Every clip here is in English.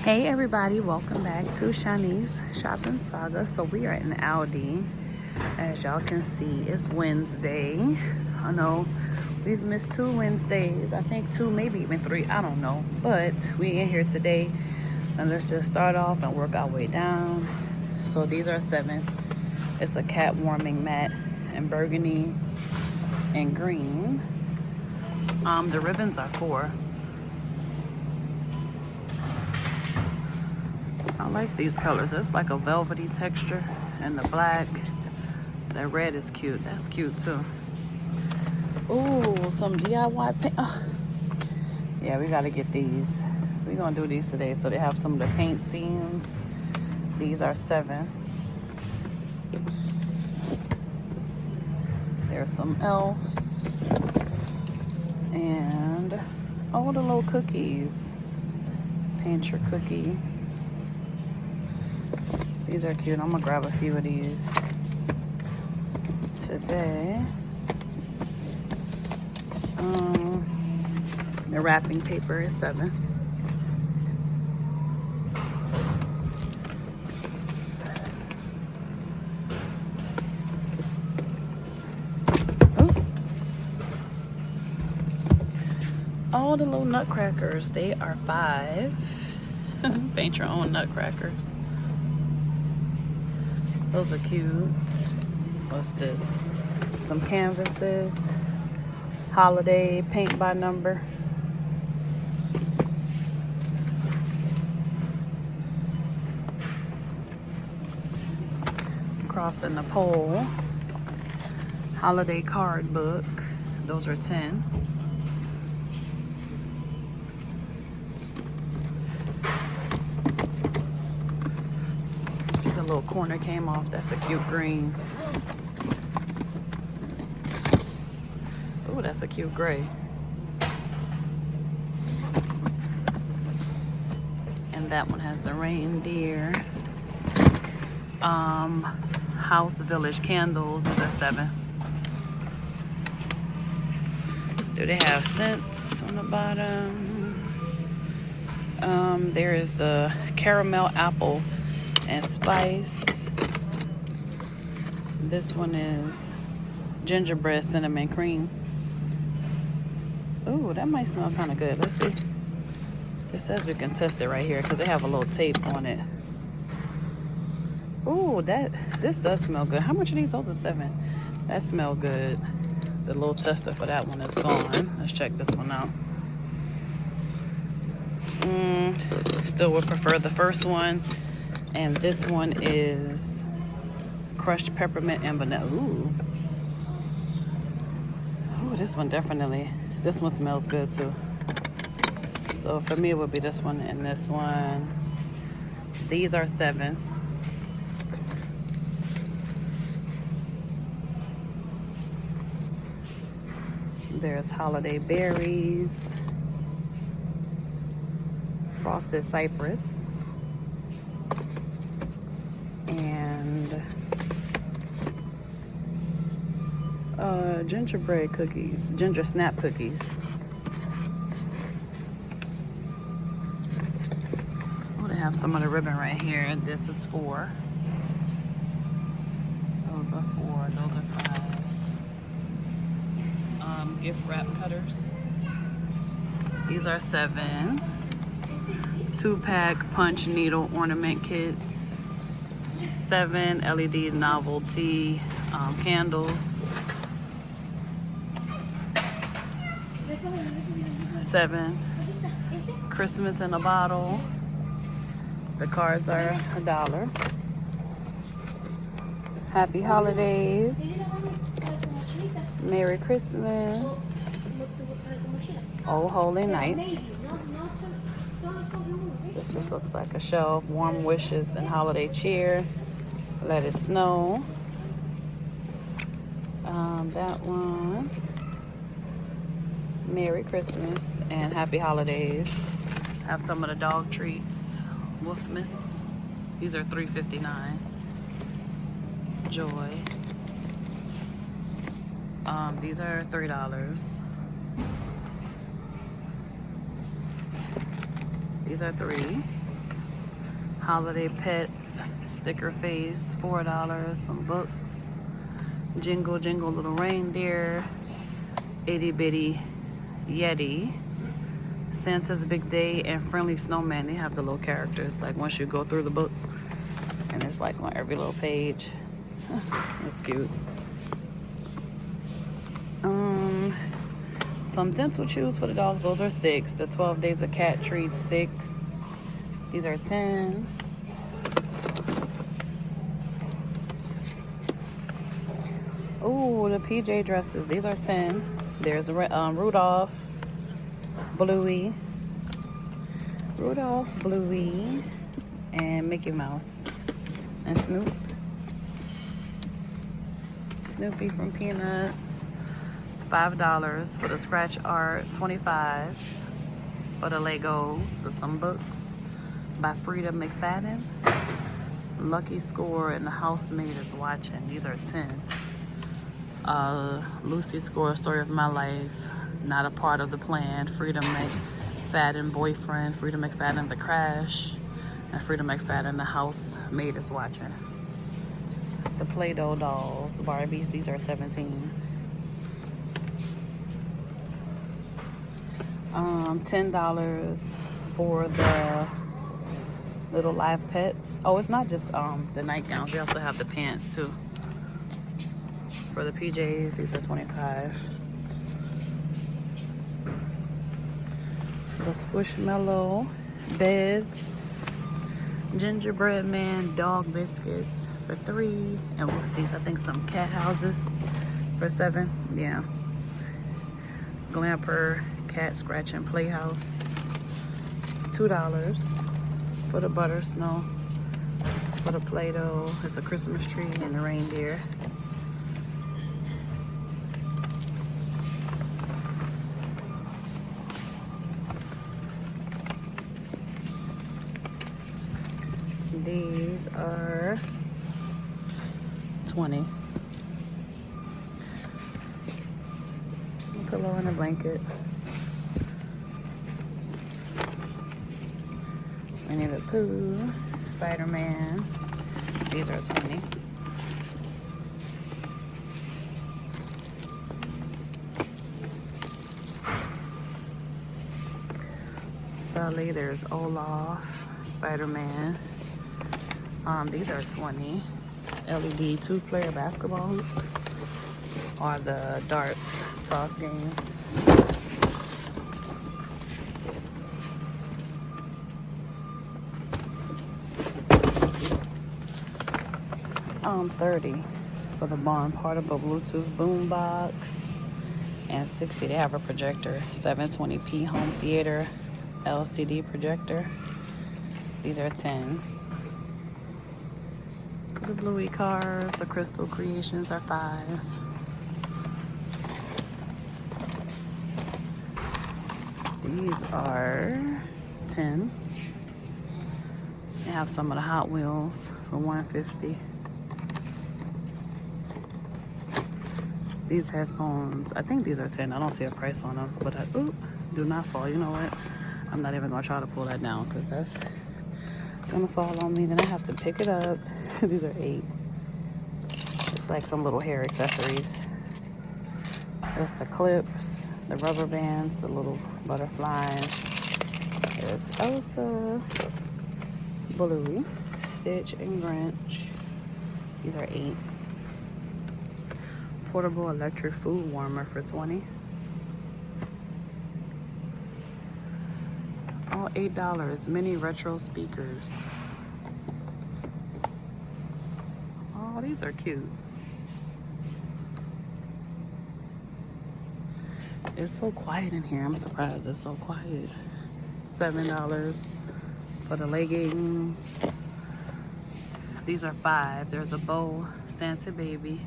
Hey everybody, welcome back to Shanice Shopping Saga. So we are in Aldi. As y'all can see, it's Wednesday. I know we've missed 2 Wednesdays. I think 2, maybe even 3, I don't know. But we in here today, and let's just start off and work our way down. So these are 7. It's a cat warming mat in burgundy and green. The ribbons are 4. I like these colors. It's like a velvety texture, and the black. That red is cute. That's cute too. Ooh, some DIY paint. Oh. Yeah, we gotta get these. We're gonna do these today. So they have some of the paint seams. These are 7. There's some elves. And all the little cookies. Paint your cookies. These are cute. I'm gonna grab a few of these today. The wrapping paper is 7. Oh. All the little nutcrackers, they are 5. Paint your own nutcrackers. Those are cute. What's this? Some canvases. Holiday paint by number. Crossing the pole. Holiday card book. Those are 10. Little corner came off. That's a cute green. Oh, that's a cute gray. And that one has the reindeer. House Village candles. These are 7. Do they have scents on the bottom? There is the caramel apple and spice. This one is gingerbread cinnamon cream. Ooh, that might smell kind of good. Let's see. It says we can test it right here because they have a little tape on it. Ooh, this does smell good. How much are these? Those are 7. That smell good. The little tester for that one is gone. Let's check this one out. Still would prefer the first one. And this one is crushed peppermint and vanilla. Ooh. Ooh, this one smells good too. So for me, it would be this one and this one. These are 7. There's holiday berries. Frosted cypress. And gingerbread cookies, ginger snap cookies. Oh, they have some of the ribbon right here. This is 4. Those are 4. Those are 5. Gift wrap cutters. These are 7. 2-pack punch needle ornament kits. 7 LED novelty candles. 7 Christmas in a bottle. The cards are $1. Happy holidays. Merry Christmas. Oh Holy Night. This just looks like a shelf. Warm wishes and holiday cheer. Let it snow. That one. Merry Christmas and Happy Holidays. Have some of the dog treats. Woofmas. These are $3.59. Joy. These are $3. These are 3. Holiday pets, sticker face, $4. Some books. Jingle Jingle Little Reindeer. Itty Bitty Yeti. Santa's Big Day and Friendly Snowman. They have the little characters. Like once you go through the book, and it's like on every little page. That's cute. Some dental chews for the dogs. Those are $6. The 12 Days of Cat Treats, $6. These are $10. Oh, the PJ dresses. These are $10. There's Rudolph, Bluey, and Mickey Mouse, and Snoopy from Peanuts. $5 for the scratch art. $25 for the Legos. So some books by Frida McFadden. Lucky Score and The Housemaid is Watching. These are $10. Lucy Score, Story of My Life. Not a Part of the Plan. Frida McFadden Boyfriend. Frida McFadden The Crash. And Frida McFadden The Housemaid is Watching. The Play-Doh dolls, the Barbies. These are $17. $10 for the little live pets. Oh, it's not just the nightgowns. They also have the pants too. For the PJs, these are $25. The Squishmallow beds, gingerbread man dog biscuits for $3. And what's these? I think some cat houses for $7. Yeah. Glamper cat scratch and playhouse, $2 for the butter snow. For the Play-Doh, it's a Christmas tree and the reindeer. These are $20. A pillow and a blanket. Winnie the Pooh, Spider-Man. These are $20. Sully, there's Olaf, Spider-Man. These are $20. LED 2-player basketball hoop, or the darts toss game. $30 for the barn portable Bluetooth boombox, and $60. They have a projector, 720p home theater LCD projector. These are $10. The Bluey cars, the Crystal Creations are $5. These are $10. They have some of the Hot Wheels for $150. These headphones, I think these are $10. I don't see a price on them, but do not fall. You know what? I'm not even gonna try to pull that down because that's gonna fall on me. Then I have to pick it up. These are $8. It's like some little hair accessories. There's the clips, the rubber bands, the little butterflies. There's Elsa, Bluey, Stitch, and Grinch. These are $8. Portable electric food warmer for $20. All $8. Mini retro speakers. Oh, these are cute. It's so quiet in here. I'm surprised it's so quiet. $7 for the leggings. These are $5. There's a bow Santa baby.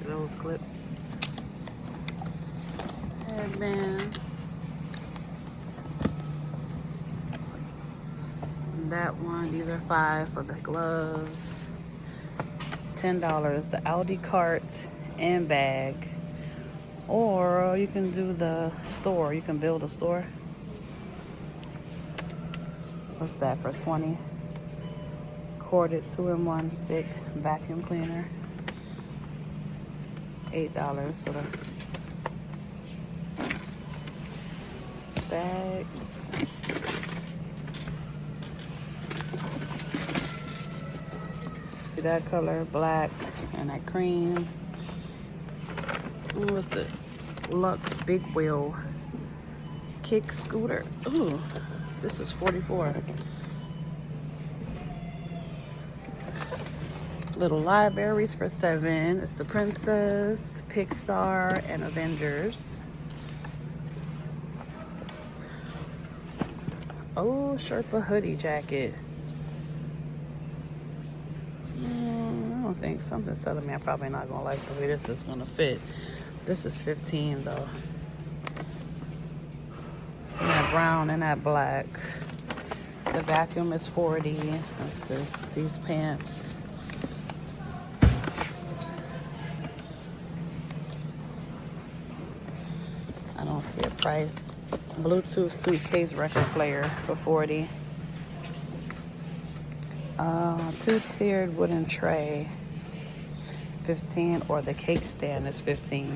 Those clips. Headband. That one, these are $5 for the gloves. $10, the Aldi cart and bag. Or you can do the store. You can build a store. What's that for 20? Corded 2-in-1 stick vacuum cleaner. $8 for the bag. See that color? Black and that cream. Ooh, what's this? Lux Big Wheel Kick Scooter. Ooh, this is $44. Little libraries for $7. It's the Princess, Pixar, and Avengers. Oh, Sherpa hoodie jacket. I don't think something's telling me I'm probably not gonna like the way this is gonna fit. This is $15 though. It's in that brown and that black. The vacuum is $40. What's this? These pants. I don't see a price. Bluetooth suitcase record player for $40. Two-tiered wooden tray, $15, or the cake stand is $15.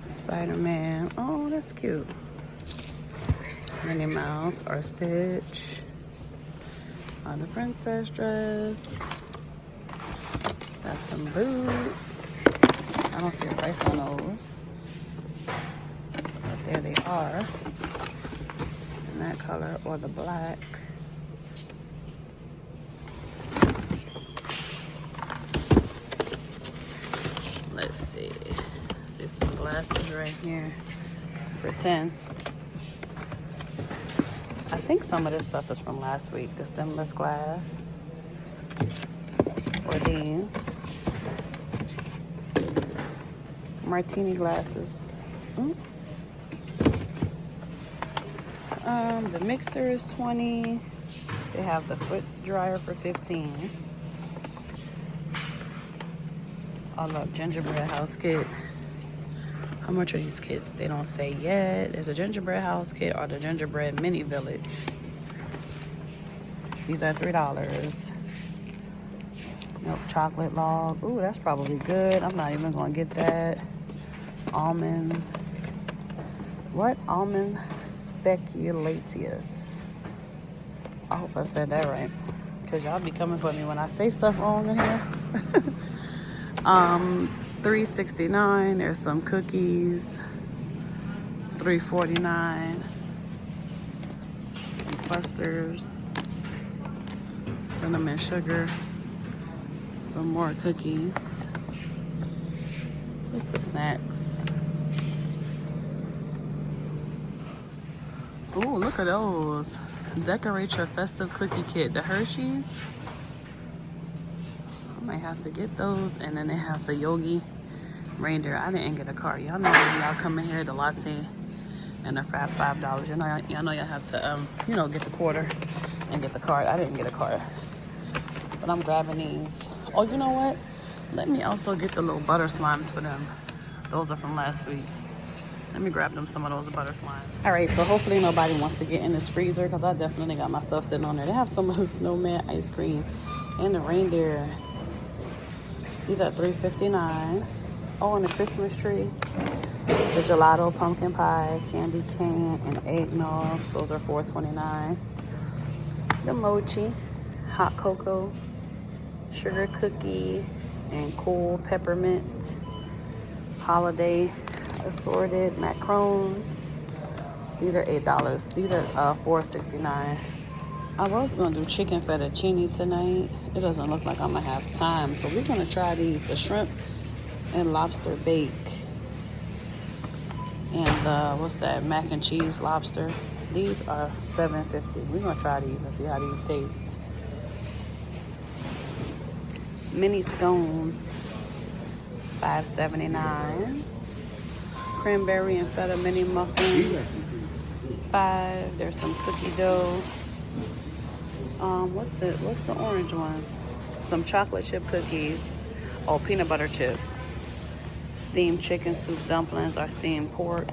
Spider-Man. Oh, that's cute. Minnie Mouse or Stitch. The princess dress. Got some boots. I don't see a price on those. But there they are. In that color or the black. Let's see. See some glasses right here for $10. I think some of this stuff is from last week. The stemless glass. Or these. Martini glasses. The mixer is $20. They have the foot dryer for $15. Oh look, gingerbread house kit. How much are these kits? They don't say yet. There's a gingerbread house kit or the gingerbread mini village. These are $3. Milk chocolate log. Ooh, that's probably good. I'm not even gonna get that. Almond. What? Almond speculatius. I hope I said that right. Because y'all be coming for me when I say stuff wrong in here. $3.69. There's some cookies. $3.49. Some clusters. Cinnamon sugar. Some more cookies. What's the snacks? Ooh, look at those. Decorate your festive cookie kit. The Hershey's. I might have to get those. And then they have the Yogi reindeer. I didn't get a card. Y'all know when y'all come in here, the latte and the frap $5. Y'all know y'all have to get the quarter and get the card. I didn't get a card. But I'm grabbing these. Oh, you know what? Let me also get the little butter slimes for them. Those are from last week. Let me grab them some of those butter slimes. All right, so hopefully nobody wants to get in this freezer because I definitely got my stuff sitting on there. They have some of the snowman ice cream and the reindeer. These are $3.59. Oh, and the Christmas tree. The gelato pumpkin pie, candy cane, and eggnogs. Those are $4.29. The mochi, hot cocoa, sugar cookie, and cool peppermint. Holiday assorted macarons. These are $8. These are $4.69. I was gonna do chicken fettuccine tonight. It doesn't look like I'm gonna have time, so we're gonna try these: the shrimp and lobster bake, and what's that? Mac and cheese lobster. These are $7.50. We're gonna try these and see how these taste. Mini scones, $5.79. Cranberry and feta mini muffins, $5. There's some cookie dough. What's the orange one? Some chocolate chip cookies. Oh, peanut butter chip. It's steamed chicken soup dumplings or steamed pork.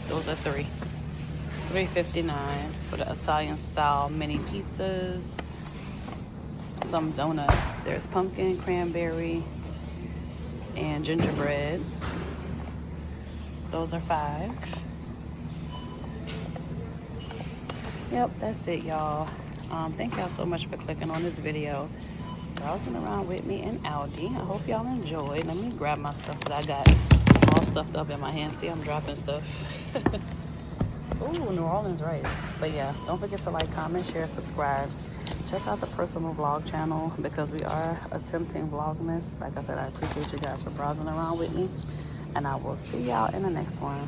Those are $3.59 for the Italian style mini pizzas. Some donuts. There's pumpkin, cranberry, and gingerbread. Those are $5. Yep, that's it, y'all. Thank y'all so much for clicking on this video, browsing around with me in Aldi. I hope y'all enjoyed. Let me grab my stuff that I got all stuffed up in my hands. See, I'm dropping stuff. Ooh, New Orleans rice. But yeah, don't forget to like, comment, share, subscribe. Check out the personal vlog channel because we are attempting Vlogmas. Like I said, I appreciate you guys for browsing around with me. And I will see y'all in the next one.